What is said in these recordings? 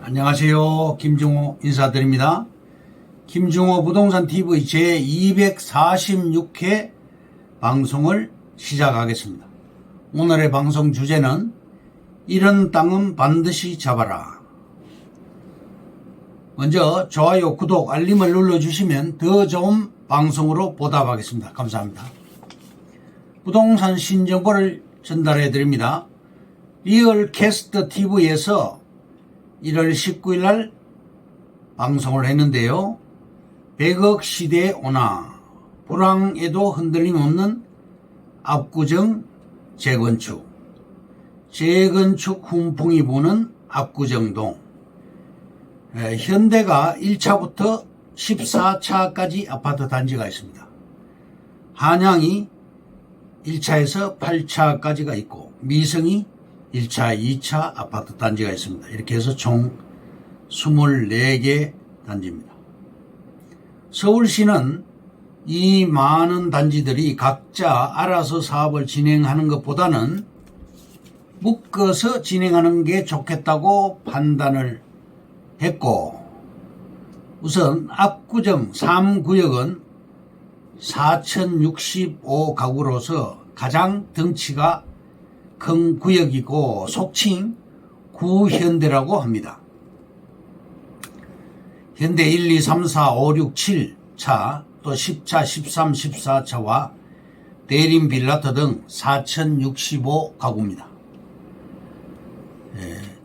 안녕하세요. 김중호 인사드립니다. 김중호 부동산 TV 제246회 방송을 시작하겠습니다. 오늘의 방송 주제는 이런 땅은 반드시 잡아라. 먼저 좋아요, 구독, 알림을 눌러주시면 더 좋은 방송으로 보답하겠습니다. 감사합니다. 부동산 신정보를 전달해 드립니다. 리얼캐스트 TV에서 1월 19일 날 방송을 했는데요. 100억 시대에 오나 불황에도 흔들림 없는 압구정 재건축 훈풍이 부는 압구정동. 현대가 1차부터 14차까지 아파트 단지가 있습니다. 한양이 1차에서 8차까지가 있고 미성이 1차, 2차 아파트 단지가 있습니다. 이렇게 해서 총 24개 단지입니다. 서울시는 이 많은 단지들이 각자 알아서 사업을 진행하는 것보다는 묶어서 진행하는 게 좋겠다고 판단을 했고, 우선 압구정 3구역은 4065가구로서 가장 덩치가 큰 구역이고 속칭 구현대라고 합니다. 현대 1, 2, 3, 4, 5, 6, 7차, 또 10차, 13, 14차와 대림 빌라터 등 4065가구입니다.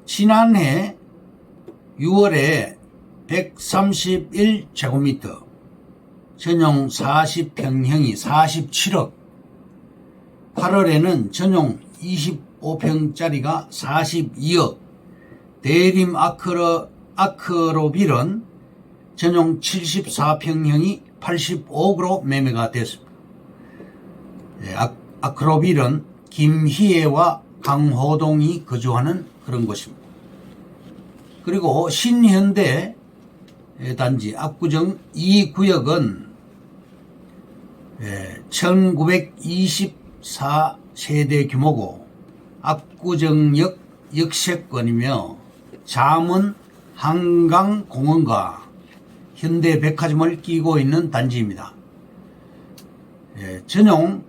지난해 6월에 131제곱미터, 전용 40평형이 47억, 8월에는 전용 25평짜리가 42억, 대림 아크로빌은 전용 74평형이 85억으로 매매가 됐습니다. 아크로빌은 김희애와 강호동이 거주하는 그런 곳입니다. 그리고 신현대 단지 압구정 2구역은 1924세대 규모고 압구정역 역세권이며 잠원 한강공원과 현대백화점을 끼고 있는 단지입니다. 전용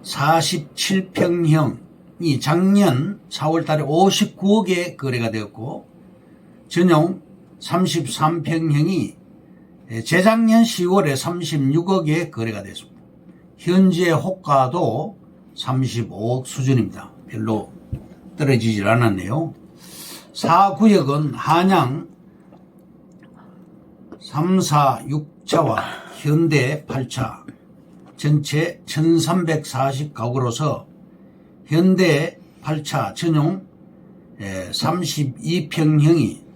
47평형이 작년 4월달에 59억에 거래가 되었고, 전용 33평형이 재작년 10월에 36억에 거래가 됐습니다. 현재 호가도 35억 수준입니다. 별로 떨어지질 않았네요. 4구역은 한양 3, 4, 6차와 현대 8차 전체 1340가구로서 현대 8차 전용 32평형이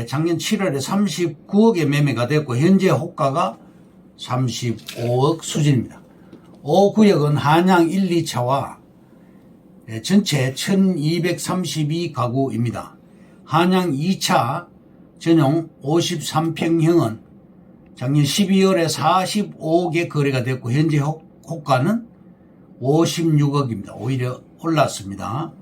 작년 7월에 39억에 매매가 됐고 현재 호가가 35억 수준입니다. 5구역은 한양 1, 2차와 전체 1232가구입니다. 한양 2차 전용 53평형은 작년 12월에 45억에 거래가 됐고 현재 호가는 56억입니다. 오히려 올랐습니다.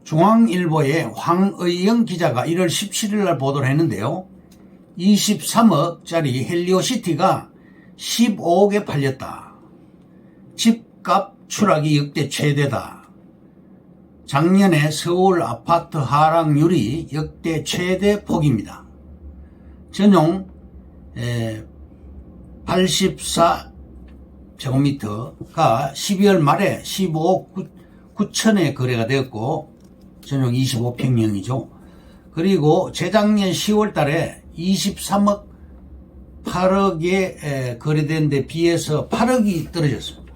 중앙일보의 황의영 기자가 1월 17일 날 보도를 했는데요. 23억짜리 헬리오시티가 15억에 팔렸다. 집값 추락이 역대 최대다. 작년에 서울 아파트 하락률이 역대 최대 폭입니다. 전용 84제곱미터가 12월 말에 15억 9천에 거래가 되었고 전용 25평형이죠. 그리고 재작년 10월 달에 23억 8억에 거래된 데 비해서 8억이 떨어졌습니다.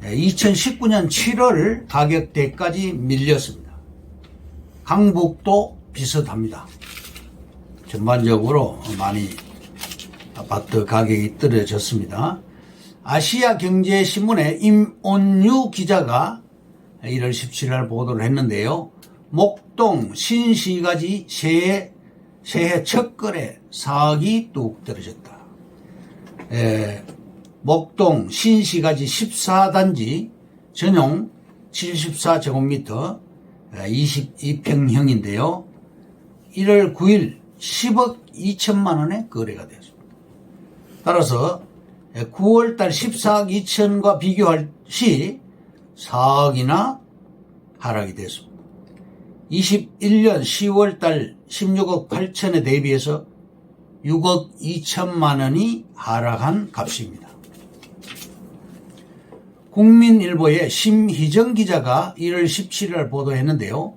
2019년 7월 가격대까지 밀렸습니다. 강북도 비슷합니다. 전반적으로 많이 아파트 가격이 떨어졌습니다. 아시아경제신문의 임온유 기자가 1월 17일 보도를 했는데요. 목동 신시가지 새해 첫 거래 4억이 뚝 떨어졌다. 목동 신시가지 14단지 전용 74제곱미터 22평형인데요. 1월 9일 10억 2천만 원에 거래가 되었습니다. 따라서 9월달 14억 2천과 비교할 시 4억이나 하락이 됐습니다. 21년 10월달 16억 8천에 대비해서 6억 2천만 원이 하락한 값입니다. 국민일보의 심희정 기자가 1월 17일 보도했는데요.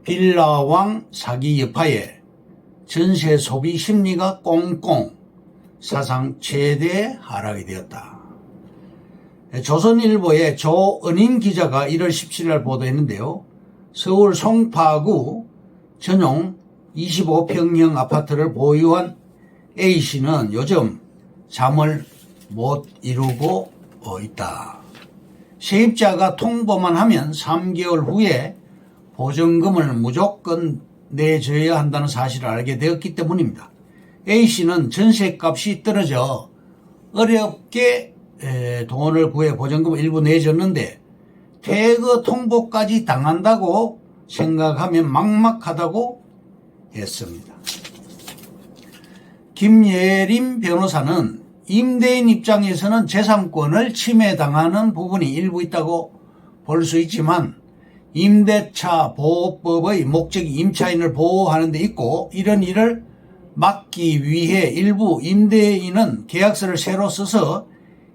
빌라왕 사기 여파에 전세 소비 심리가 꽁꽁, 사상 최대 하락이 되었다. 조선일보의 조은임 기자가 1월 17일 보도했는데요. 서울 송파구 전용 25평형 아파트를 보유한 A씨는 요즘 잠을 못 이루고 있다. 세입자가 통보만 하면 3개월 후에 보증금을 무조건 내줘야 한다는 사실을 알게 되었기 때문입니다. A씨는 전세값이 떨어져 어렵게 돈을 구해 보증금을 일부 내줬는데 퇴거 통보까지 당한다고 생각하면 막막하다고 했습니다. 김예림 변호사는 임대인 입장에서는 재산권을 침해당하는 부분이 일부 있다고 볼 수 있지만 임대차 보호법의 목적이 임차인을 보호하는 데 있고 이런 일을 막기 위해 일부 임대인은 계약서를 새로 써서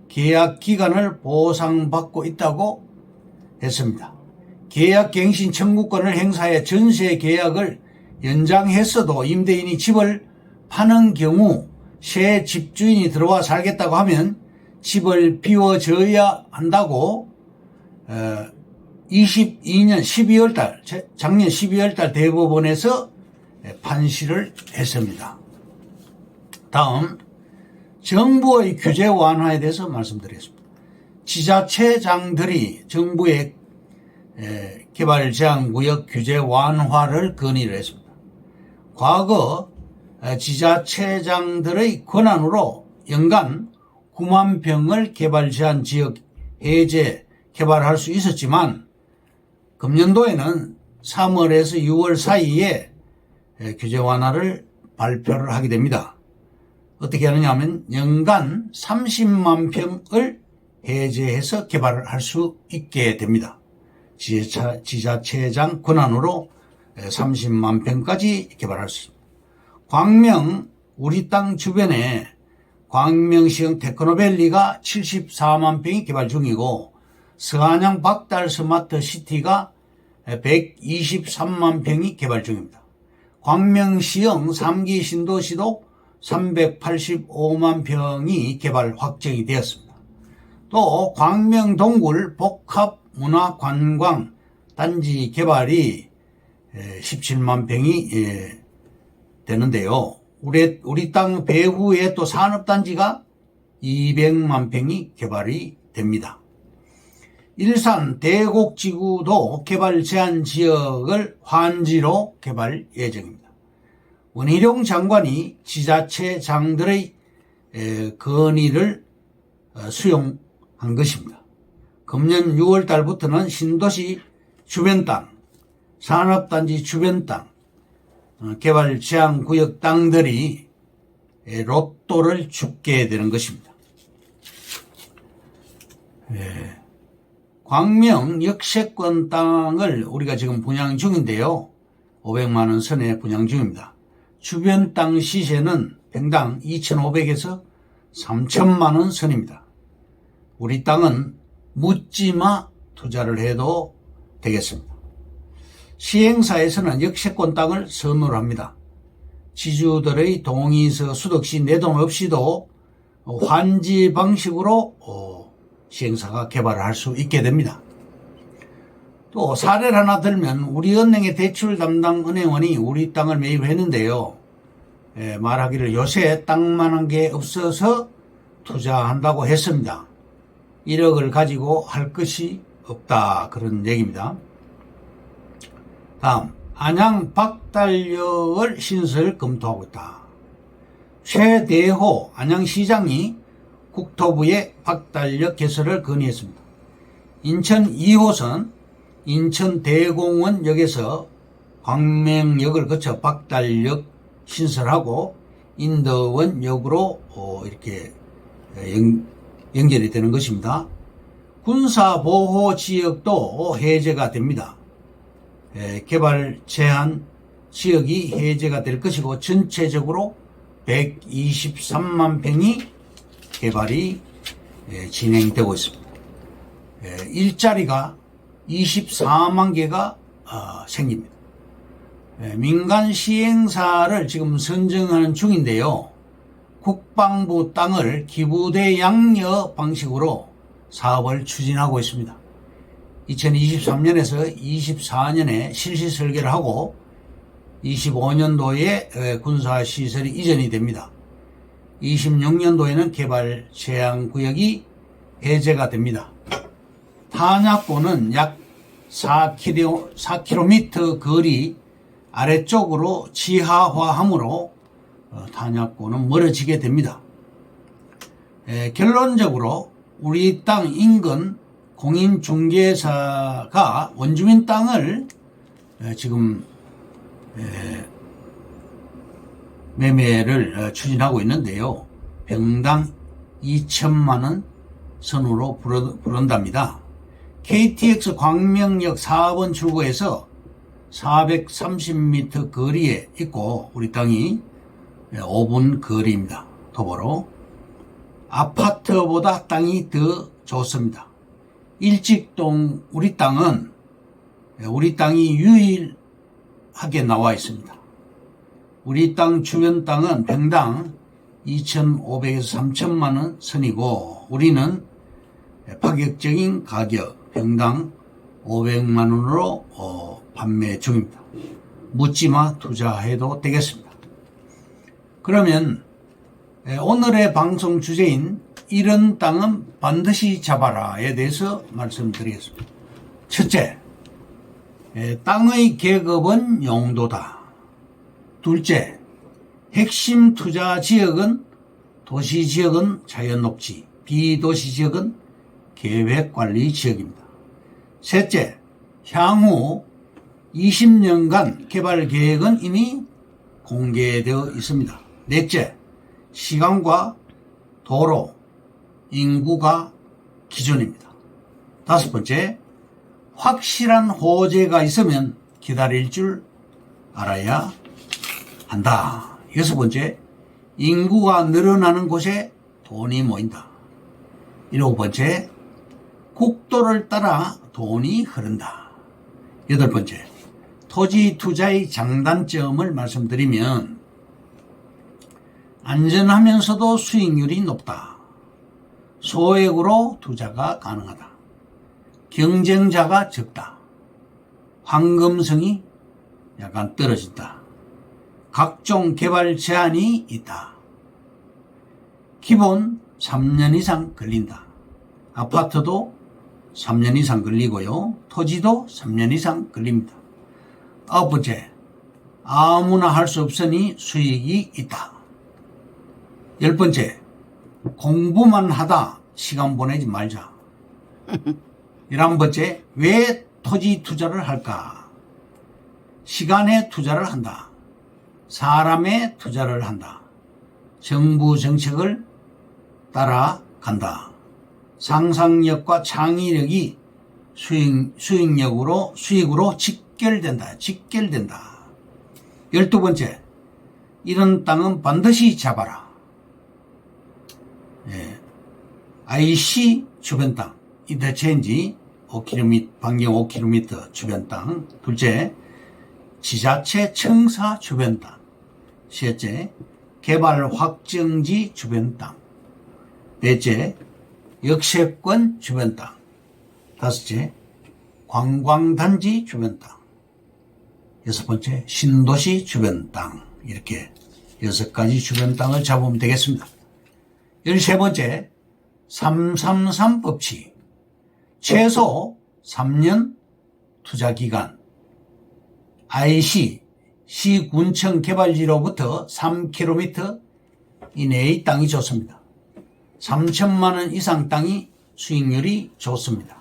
계약 기간을 보상받고 있다고 했습니다. 계약갱신 청구권을 행사해 전세 계약을 연장했어도 임대인이 집을 파는 경우 새 집주인이 들어와 살겠다고 하면 집을 비워줘야 한다고 22년 12월달 작년 12월달 대법원에서 판시를 했습니다. 다음 정부의 규제 완화에 대해서 말씀드리겠습니다. 지자체장들이 정부의 개발 제한 구역 규제 완화를 건의를 했습니다. 과거 지자체장들의 권한으로 연간 9만 평을 개발 제한 지역 해제 개발할 수 있었지만 금년도에는 3월에서 6월 사이에 규제 완화를 발표를 하게 됩니다. 어떻게 하느냐 하면 연간 30만 평을 해제해서 개발을 할 수 있게 됩니다. 지자체장 권한으로 30만 평까지 개발할 수 있습니다. 광명 우리 땅 주변에 광명시형 테크노밸리가 74만 평이 개발 중이고 서안양 박달 스마트 시티가 123만 평이 개발 중입니다. 광명시형 3기 신도시도 385만 평이 개발 확정이 되었습니다. 또 광명 동굴 복합 문화관광 단지 개발이 17만 평이 되는데요. 우리 땅 배후에 또 산업단지가 200만 평이 개발이 됩니다. 일산 대곡지구도 개발 제한 지역을 환지로 개발 예정입니다. 원희룡 장관이 지자체장들의 건의를 수용한 것입니다. 금년 6월 달부터는 신도시 주변 땅, 산업단지 주변 땅, 개발 제한 구역 땅들이 로또를 줍게 되는 것입니다. 광명 역세권 땅을 우리가 지금 분양 중인데요. 500만 원 선에 분양 중입니다. 주변 땅 시세는 평당 2,500에서 3천만 원 선입니다. 우리 땅은 묻지마 투자를 해도 되겠습니다. 시행사에서는 역세권 땅을 선호를 합니다. 지주들의 동의서 수득 시 내 돈 없이도 환지 방식으로 시행사가 개발을 할 수 있게 됩니다. 또 사례를 하나 들면 우리 은행의 대출 담당 은행원이 우리 땅을 매입했는데요. 말하기를 요새 땅만한 게 없어서 투자한다고 했습니다. 1억을 가지고 할 것이 없다, 그런 얘기입니다. 다음 안양 박달역을 신설 검토하고 있다. 최대호 안양시장이 국토부에 박달역 개설을 건의했습니다. 인천 2호선 인천대공원역에서 광명역을 거쳐 박달역 신설하고 인덕원역으로 이렇게 연결이 되는 것입니다. 군사보호지역도 해제가 됩니다. 개발 제한 지역이 해제가 될 것이고 전체적으로 123만 평이 개발이 진행되고 있습니다. 일자리가 24만 개가 생깁니다. 민간 시행사를 지금 선정하는 중인데요. 국방부 땅을 기부대 양여 방식으로 사업을 추진하고 있습니다. 2023년에서 24년에 실시 설계를 하고 25년도에 군사시설이 이전이 됩니다. 26년도에는 개발 제한 구역이 해제가 됩니다. 탄약고는 약 4km 거리 아래쪽으로 지하화함으로 탄약고는 멀어지게 됩니다. 결론적으로 우리 땅 인근 공인중개사가 원주민 땅을 지금 매매를 추진하고 있는데요. 평당 2천만 원 선으로 부른답니다. KTX 광명역 4번 출구에서 430m 거리에 있고 우리 땅이 5분 거리입니다. 도보로. 아파트보다 땅이 더 좋습니다. 일직동 우리 땅은 우리 땅이 유일하게 나와 있습니다. 우리 땅 주변 땅은 평당 2,500에서 3천만 원 선이고 우리는 파격적인 가격 평당 500만 원으로 판매 중입니다. 묻지마 투자해도 되겠습니다. 그러면 오늘의 방송 주제인 이런 땅은 반드시 잡아라에 대해서 말씀드리겠습니다. 첫째, 땅의 계급은 용도다. 둘째, 핵심 투자 지역은 도시지역은 자연녹지, 비도시지역은 계획관리지역입니다. 셋째, 향후 20년간 개발 계획은 이미 공개되어 있습니다. 넷째, 시간과 도로, 인구가 기준입니다. 다섯 번째, 확실한 호재가 있으면 기다릴 줄 알아야 한다. 여섯 번째, 인구가 늘어나는 곳에 돈이 모인다. 일곱 번째, 국도를 따라 돈이 흐른다. 여덟 번째, 토지 투자의 장단점을 말씀드리면 안전하면서도 수익률이 높다. 소액으로 투자가 가능하다. 경쟁자가 적다. 황금성이 약간 떨어진다. 각종 개발 제한이 있다. 기본 3년 이상 걸린다. 아파트도 3년 이상 걸리고요. 토지도 3년 이상 걸립니다. 아홉 번째, 아무나 할 수 없으니 수익이 있다. 열 번째, 공부만 하다 시간 보내지 말자. 11번째, 왜 토지 투자를 할까? 시간에 투자를 한다. 사람에 투자를 한다. 정부 정책을 따라간다. 상상력과 창의력이 수익으로 직결된다. 12번째, 이런 땅은 반드시 잡아라. IC 주변 땅, 인터체인지 5km, 반경 5km 주변 땅. 둘째, 지자체 청사 주변 땅. 셋째, 개발 확정지 주변 땅. 넷째, 역세권 주변 땅. 다섯째, 관광단지 주변 땅. 여섯 번째, 신도시 주변 땅. 이렇게 6가지 주변 땅을 잡으면 되겠습니다. 13번째, 333 법칙. 최소 3년 투자기간. IC, 시군청 개발지로부터 3km 이내의 땅이 좋습니다. 3천만 원 이상 땅이 수익률이 좋습니다.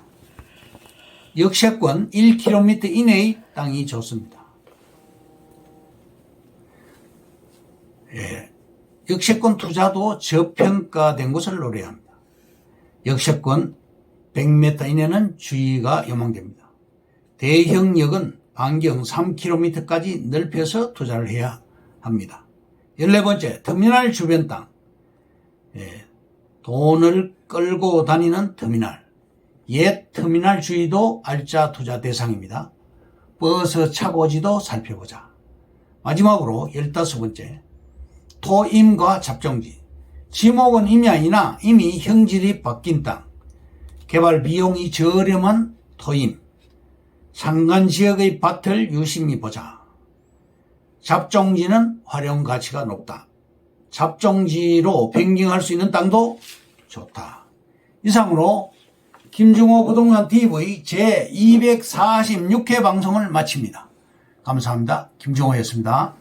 역세권 1km 이내의 땅이 좋습니다. 예, 역세권 투자도 저평가된 곳을 노려야 합니다. 역세권 100m 이내는 주의가 요망됩니다. 대형역은 반경 3km까지 넓혀서 투자를 해야 합니다. 14번째, 터미널 주변 땅. 예, 돈을 끌고 다니는 터미널. 옛 터미널 주의도 알짜 투자 대상입니다. 버스 차고지도 살펴보자. 마지막으로 15번째, 토임과 잡종지. 지목은 임이 아니나 이미 형질이 바뀐 땅. 개발 비용이 저렴한 토임. 상간지역의 밭을 유심히 보자. 잡종지는 활용 가치가 높다. 잡종지로 변경할 수 있는 땅도 좋다. 이상으로 김중호 부동산TV 제246회 방송을 마칩니다. 감사합니다. 김중호였습니다.